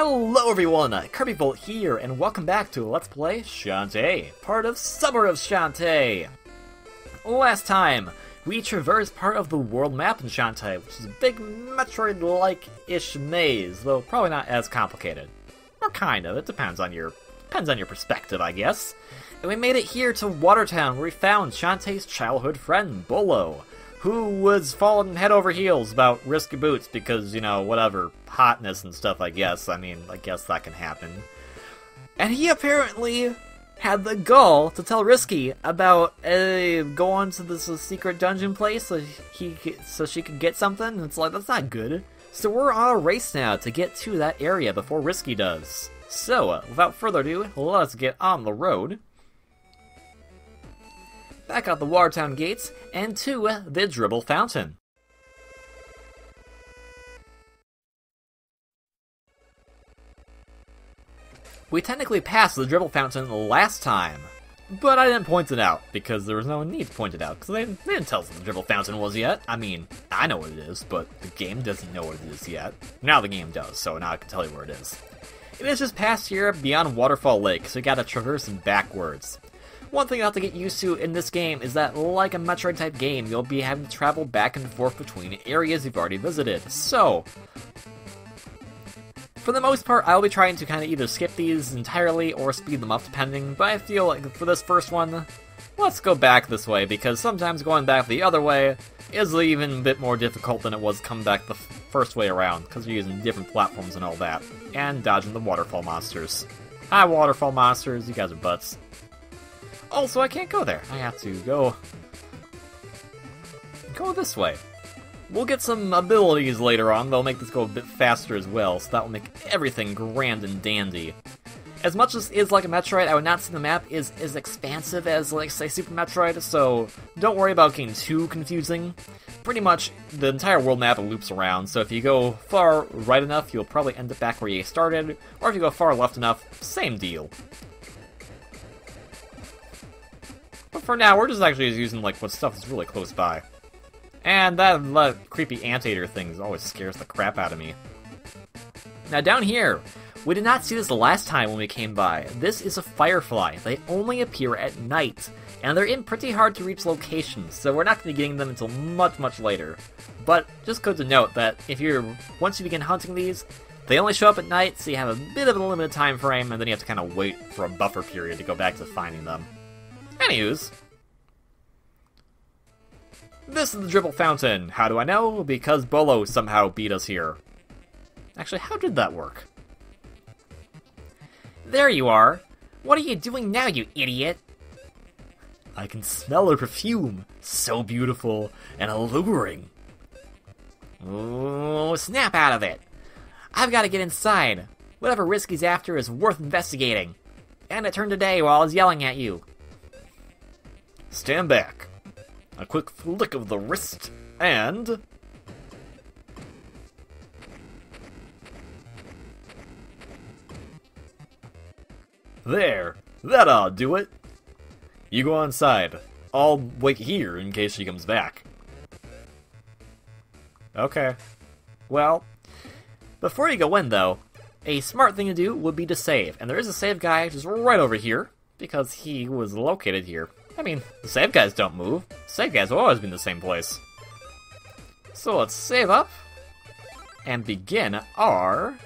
Hello everyone, KirbyVolt here, and welcome back to Let's Play Shantae, part of Summer of Shantae! Last time, we traversed part of the world map in Shantae, which is a big Metroid-like-ish maze, though probably not as complicated. Or kind of, it depends on your perspective, I guess. And we made it here to Watertown, where we found Shantae's childhood friend, Bolo, who was falling head over heels about Risky Boots because, you know, whatever, hotness and stuff, I guess. I mean, I guess that can happen. And he apparently had the gall to tell Risky about going to this secret dungeon place so she could get something. And it's like, that's not good. So we're on a race now to get to that area before Risky does. So, without further ado, let's get on the road. Back out the Watertown gates, and to the Dribble Fountain. We technically passed the Dribble Fountain last time, but I didn't point it out, because there was no need to point it out, because they didn't tell us what the Dribble Fountain was yet. I mean, I know what it is, but the game doesn't know what it is yet. Now the game does, so now I can tell you where it is. It is just past here, beyond Waterfall Lake, so you gotta traverse it backwards. One thing you have to get used to in this game is that, like a Metroid-type game, you'll be having to travel back and forth between areas you've already visited. So, for the most part, I'll be trying to kind of either skip these entirely or speed them up, depending, but I feel like for this first one, let's go back this way, because sometimes going back the other way is even a bit more difficult than it was coming back the first way around, because you're using different platforms and all that, and dodging the waterfall monsters. Hi, waterfall monsters, you guys are butts. Also, I can't go there. I have to go this way. We'll get some abilities later on. They'll make this go a bit faster as well, so that will make everything grand and dandy. As much as it is like a Metroid, I would not say the map is as expansive as, like, say, Super Metroid, so don't worry about getting too confusing. Pretty much, the entire world map loops around, so if you go far right enough, you'll probably end up back where you started, or if you go far left enough, same deal. But for now, we're just actually using, like, what stuff is really close by. And that creepy anteater thing always scares the crap out of me. Now, down here, we did not see this the last time when we came by. This is a Firefly. They only appear at night, and they're in pretty hard-to-reach locations, so we're not going to be getting them until much, much later. But just good to note that once you begin hunting these, they only show up at night, so you have a bit of a limited time frame, and then you have to kind of wait for a buffer period to go back to finding them. Anywho's, this is the Dribble Fountain. How do I know? Because Bolo somehow beat us here. Actually, how did that work? There you are. What are you doing now, you idiot? I can smell her perfume. So beautiful and alluring. Oh, snap out of it. I've got to get inside. Whatever Risky's after is worth investigating. And it turned today while I was yelling at you. Stand back. A quick flick of the wrist, and... there! That ought to do it! You go inside. I'll wait here in case she comes back. Okay. Well, before you go in, though, a smart thing to do would be to save. And there is a save guy just right over here, because he was located here. I mean, the save guys don't move. Save guys will always be in the same place. So let's save up and begin our...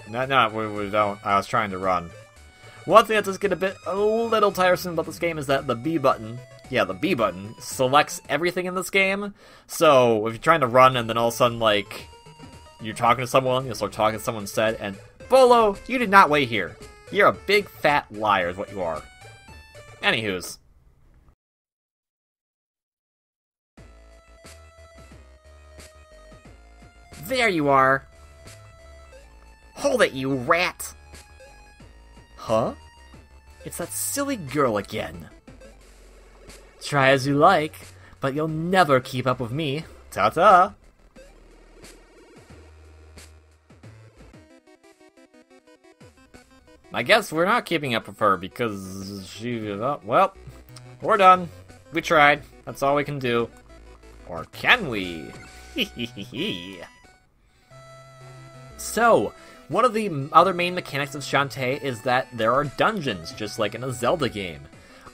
No, we don't. I was trying to run. One thing that does get a little tiresome about this game is that the B button, the B button, selects everything in this game. So if you're trying to run and then all of a sudden, like, you're talking to someone, you'll start talking to someone instead, and Bolo, you did not wait here. You're a big fat liar is what you are. Anywho's. There you are! Hold it, you rat! Huh? It's that silly girl again. Try as you like, but you'll never keep up with me. Ta-ta! I guess we're not keeping up with her because she... well, we're done. We tried. That's all we can do. Or can we? So, One of the other main mechanics of Shantae is that there are dungeons, just like in a Zelda game.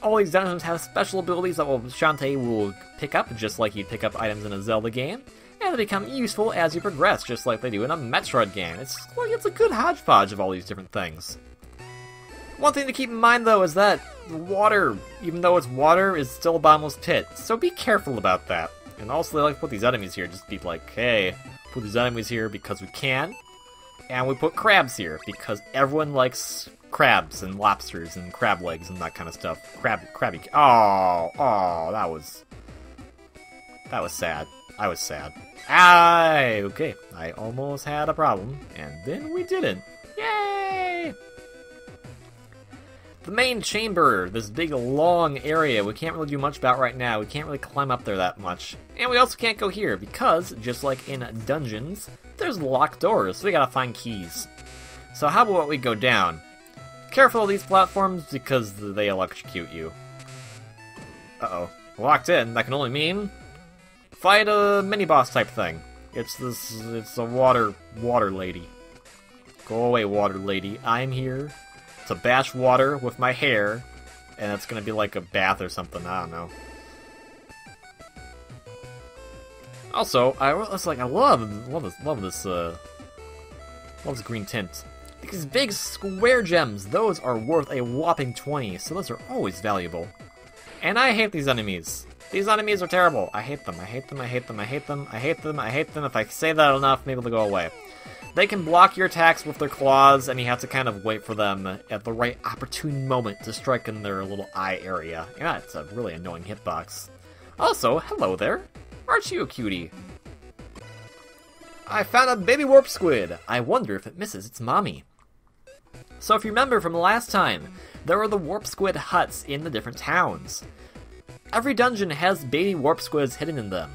All these dungeons have special abilities that Shantae will pick up, just like you'd pick up items in a Zelda game, and they become useful as you progress, just like they do in a Metroid game. It's a good hodgepodge of all these different things. One thing to keep in mind, though, is that water, even though it's water, is still a bottomless pit, so be careful about that. And also, they like to put these enemies here, just be like, hey, put these enemies here because we can, and we put crabs here because everyone likes crabs and lobsters and crab legs and that kind of stuff. Crabby. Oh, that was sad. I was sad. Okay, I almost had a problem, and then we didn't. Yay! The main chamber, this big long area, we can't really do much about right now. We can't really climb up there that much. And we also can't go here because, just like in dungeons, there's locked doors, so we gotta find keys. So how about we go down? Careful of these platforms because they electrocute you. Uh-oh. Locked in, that can only mean fight a mini-boss type thing. It's a water lady. Go away, water lady. I'm here to bash water with my hair, and it's gonna be like a bath or something, I don't know. Also, I love this green tint. These big square gems, those are worth a whopping 20, so those are always valuable. And I hate these enemies. These enemies are terrible. I hate them. If I say that enough, maybe they'll go away. They can block your attacks with their claws, and you have to kind of wait for them at the right opportune moment to strike in their little eye area. Yeah, it's a really annoying hitbox. Also, hello there. Aren't you a cutie? I found a baby warp squid. I wonder if it misses its mommy. So if you remember from last time, there were the warp squid huts in the different towns. Every dungeon has baby warp squids hidden in them.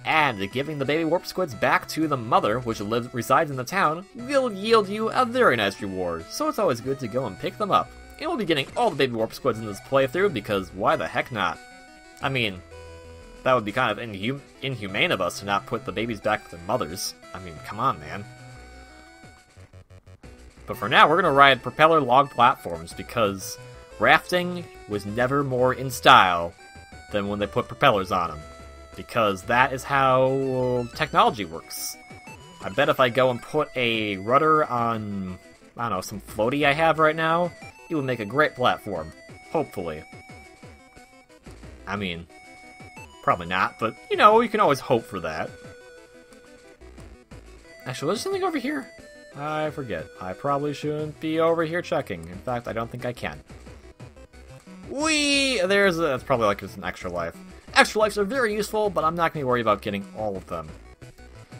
And giving the baby warp squids back to the mother, which resides in the town, will yield you a very nice reward, so it's always good to go and pick them up. And we'll be getting all the baby warp squids in this playthrough, because why the heck not? I mean, that would be kind of inhumane of us to not put the babies back to their mothers. I mean, come on, man. But for now, we're going to ride propeller log platforms, because rafting was never more in style than when they put propellers on them. Because that is how technology works. I bet if I go and put a rudder on, I don't know, some floaty I have right now, it would make a great platform. Hopefully. I mean, probably not, but, you know, you can always hope for that. Actually, there's something over here. I forget. I probably shouldn't be over here checking. In fact, I don't think I can. That's probably like just an extra life. Extra lives are very useful, but I'm not going to worry about getting all of them.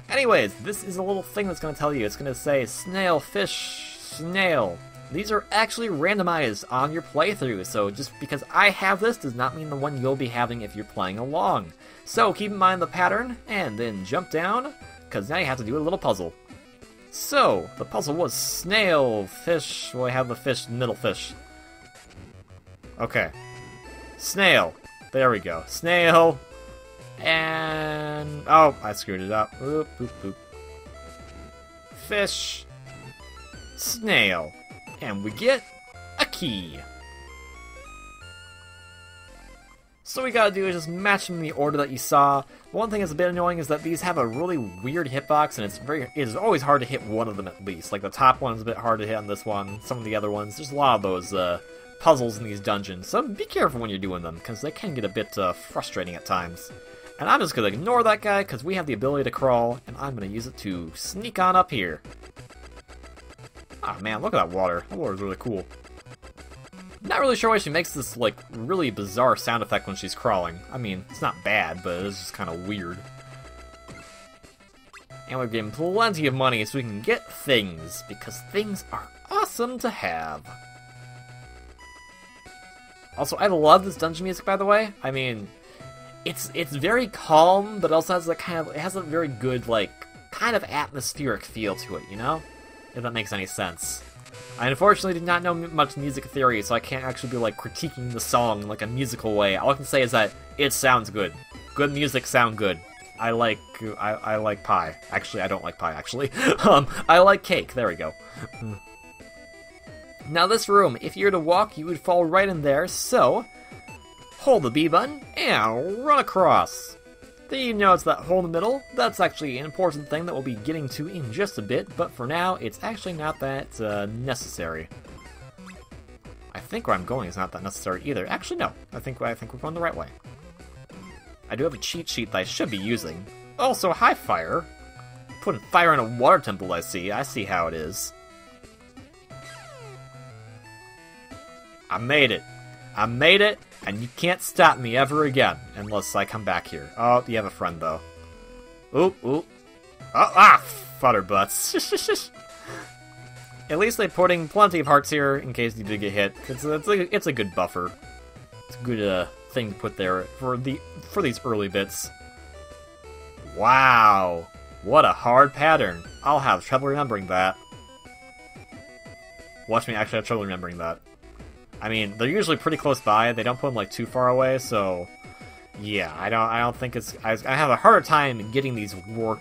Anyways, this is a little thing that's going to tell you. It's going to say snail, fish, snail. These are actually randomized on your playthrough, so just because I have this does not mean the one you'll be having if you're playing along. So keep in mind the pattern, and then jump down, because now you have to do a little puzzle. So, the puzzle was snail, fish, well I have the fish, middle fish. Okay. Snail. There we go. Snail. And... oh, I screwed it up. Boop, boop, boop. Fish. Snail. And we get a key. So what we gotta do is just match them in the order that you saw. One thing that's a bit annoying is that these have a really weird hitbox, and it is always hard to hit one of them at least. Like the top one is a bit hard to hit on this one. Some of the other ones, there's a lot of those puzzles in these dungeons, so be careful when you're doing them, because they can get a bit frustrating at times. And I'm just going to ignore that guy, because we have the ability to crawl, and I'm going to use it to sneak on up here. Ah, man, look at that water. That water's really cool. Not really sure why she makes this, like, really bizarre sound effect when she's crawling. I mean, it's not bad, but it's just kind of weird. And we're getting plenty of money so we can get things, because things are awesome to have. Also, I love this dungeon music, by the way. I mean, it's very calm, but also has it has a very good, like, kind of atmospheric feel to it, you know? If that makes any sense. I unfortunately did not know much music theory, so I can't actually be, like, critiquing the song in, like, a musical way. All I can say is that it sounds good. Good music sound good. I like pie. Actually, I don't like pie, actually. I like cake. There we go. Now this room, if you were to walk, you would fall right in there, so hold the B button and run across. Then you notice that hole in the middle. That's actually an important thing that we'll be getting to in just a bit, but for now, it's actually not that necessary. I think where I'm going is not that necessary either. Actually, no. I think we're going the right way. I do have a cheat sheet that I should be using. Also, hi, fire. Putting fire in a water temple, I see. I see how it is. I made it. I made it, and you can't stop me ever again, unless I come back here. Oh, you have a friend, though. Oop, oop. Oh, futterbutts. At least they're putting plenty of hearts here, in case you did get hit. It's a good buffer. It's a good thing to put there for these early bits. Wow. What a hard pattern. I'll have trouble remembering that. Watch me actually have trouble remembering that. I mean, they're usually pretty close by. They don't put them like too far away, so yeah, I don't think it's. I have a harder time getting these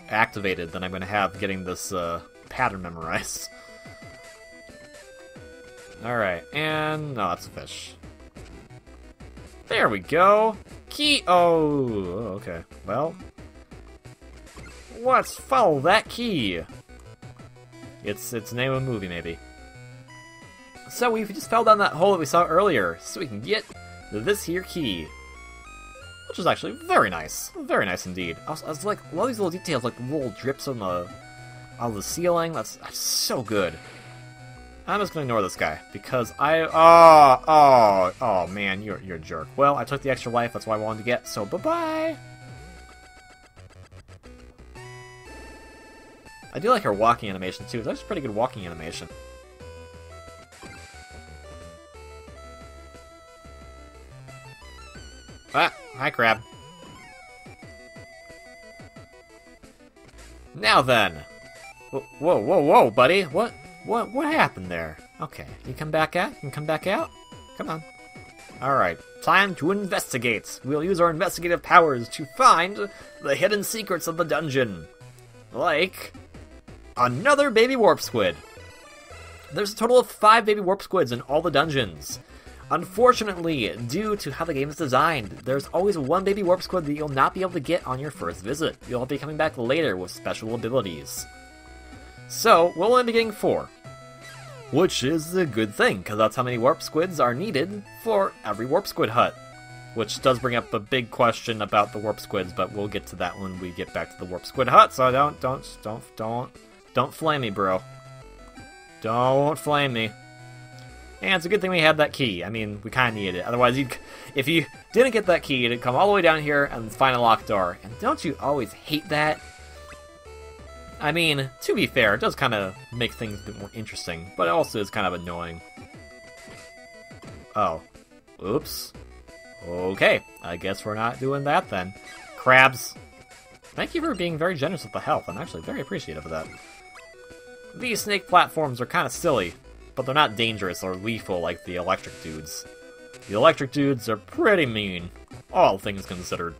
activated than I'm going to have getting this pattern memorized. All right, and no, that's a fish. There we go. Key. Oh, okay. Well, let's follow that key. It's the name of a movie, maybe. So we just fell down that hole that we saw earlier, so we can get this here key. Which is actually very nice. Very nice indeed. I was like, all these little details, like the little drips on the ceiling, that's so good. I'm just gonna ignore this guy, because oh man, you're a jerk. Well, I took the extra life, that's what I wanted to get, so bye-bye! I do like her walking animation too, that's a pretty good walking animation. Ah, hi, crab. Now then. Whoa, buddy. What happened there? Okay, you come back out? You can come back out? Come on. Alright, time to investigate. We'll use our investigative powers to find the hidden secrets of the dungeon. Like another baby warp squid. There's a total of 5 baby warp squids in all the dungeons. Unfortunately, due to how the game is designed, there's always one baby warp squid that you'll not be able to get on your first visit. You'll be coming back later with special abilities. So, we'll only be getting 4. Which is a good thing, because that's how many warp squids are needed for every warp squid hut. Which does bring up a big question about the warp squids, but we'll get to that when we get back to the warp squid hut, so don't flame me, bro. Don't flame me. And it's a good thing we had that key. I mean, we kind of needed it. Otherwise, if you didn't get that key, you'd come all the way down here and find a locked door. And don't you always hate that? I mean, to be fair, it does kind of make things a bit more interesting, but it also is kind of annoying. Oh. Oops. Okay, I guess we're not doing that then. Crabs. Thank you for being very generous with the health. I'm actually very appreciative of that. These snake platforms are kind of silly, but they're not dangerous or lethal like the electric dudes. The electric dudes are pretty mean, all things considered.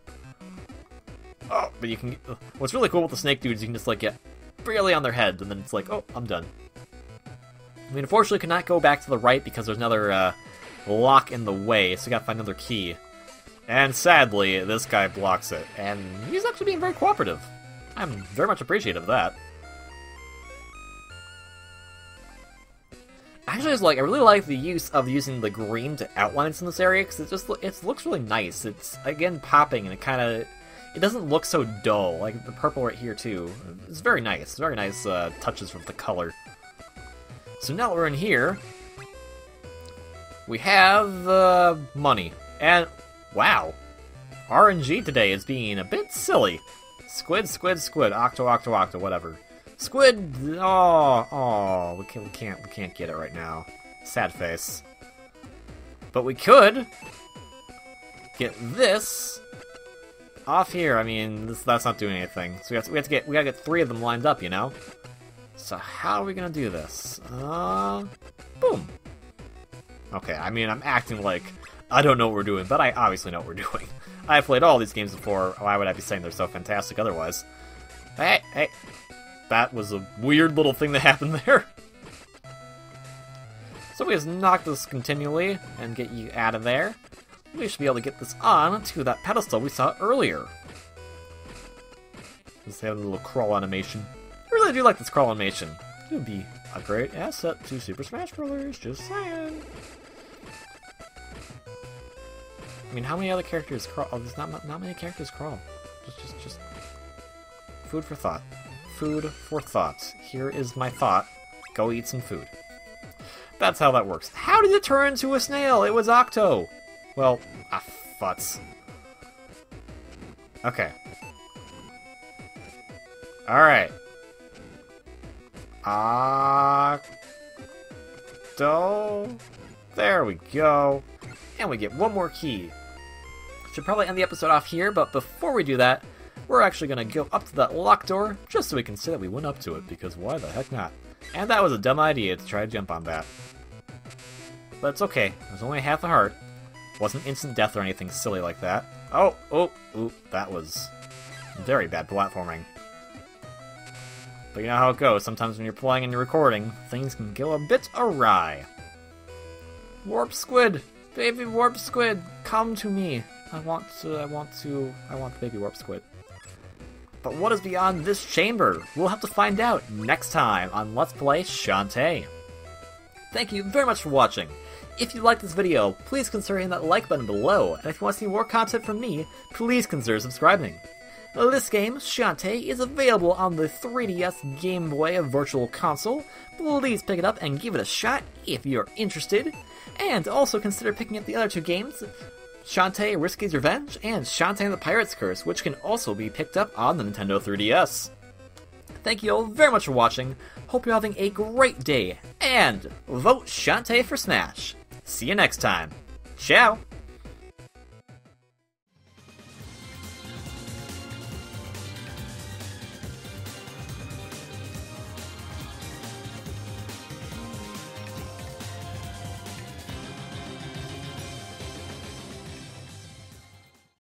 Oh, but you can... What's really cool with the snake dudes, you can just, like, get barely on their head, and then it's like, oh, I'm done. We unfortunately could not go back to the right because there's another, lock in the way, so we gotta find another key. And sadly, this guy blocks it, and he's actually being very cooperative. I'm very much appreciative of that. Actually, I really like the use of using the green to outlines in this area, because it looks really nice. It's, again, popping, and it doesn't look so dull, like the purple right here, too. It's very nice touches with the color. So now that we're in here, we have, money. And, wow, RNG today is being a bit silly. Squid, octo, whatever. Squid, we can't get it right now. Sad face. But we could get this off here. I mean, that's not doing anything. So we gotta get 3 of them lined up, you know? So how are we gonna do this? Boom. Okay, I mean, I'm acting like I don't know what we're doing, but I obviously know what we're doing. I've played all these games before. Why would I be saying they're so fantastic otherwise? Hey, hey. That was a weird little thing that happened there. So we just knock this continually and get you out of there. We should be able to get this on to that pedestal we saw earlier. Just have a little crawl animation. I really do like this crawl animation. It would be a great asset to Super Smash Bros. Just saying. I mean, how many other characters crawl? Oh, there's not many characters crawl. Just food for thought. Food for thought. Here is my thought. Go eat some food. That's how that works. How did it turn into a snail? It was Octo. Well, futz. Okay. Alright. Octo. There we go. And we get one more key. Should probably end the episode off here, but before we do that, we're actually going to go up to that locked door, just so we can say that we went up to it, because why the heck not? And that was a dumb idea to try to jump on that. But it's okay, it was only half a heart. It wasn't instant death or anything silly like that. Oh, that was very bad platforming. But you know how it goes, sometimes when you're playing and you're recording, things can go a bit awry. Warp Squid! Baby Warp Squid, come to me. I want the baby Warp Squid. But what is beyond this chamber? We'll have to find out next time on Let's Play Shantae. Thank you very much for watching. If you liked this video, please consider hitting that like button below, and if you want to see more content from me, please consider subscribing. This game, Shantae, is available on the 3DS Game Boy Virtual Console. Please pick it up and give it a shot if you're interested. And also consider picking up the other two games, Shantae Risky's Revenge and Shantae and the Pirate's Curse, which can also be picked up on the Nintendo 3DS. Thank you all very much for watching, hope you're having a great day, and vote Shantae for Smash! See you next time. Ciao!